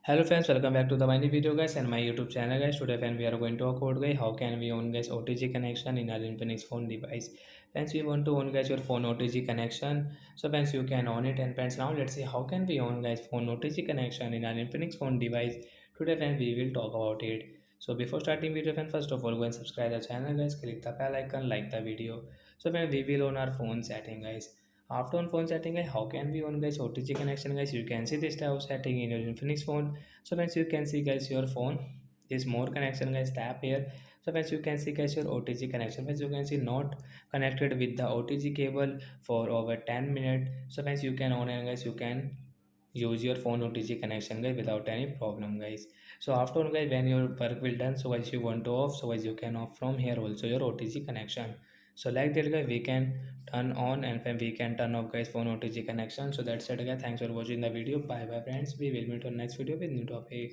Hello friends, welcome back to the mini video guys and my YouTube channel guys. Today friends we are going to talk about guys how can we own guys OTG connection in our Infinix phone device. Friends we want to own guys your phone OTG connection. So friends you can own it and friends now let's see how can we own guys phone OTG connection in our Infinix phone device. Today friends we will talk about it. So before starting video friends first of all go and subscribe the channel guys, click the bell icon, like the video. So friends we will own our phone setting guys. After on phone setting, guys, how can we on guys OTG connection guys? You can see this type of setting in your Infinix phone. So once you can see guys your phone, this more connection guys tap here. So once you can see guys your OTG connection, once you can see not connected with the OTG cable for over 10 minutes. So once you can on and guys you can use your phone OTG connection guys without any problem guys. So after on guys when your work will done, so guys you want to off, so guys you can off from here also your OTG connection. So like that guys we can turn on and then we can turn off guys phone OTG connection. So that's it guys, thanks for watching the video. Bye bye friends, we will meet on next video with new topic.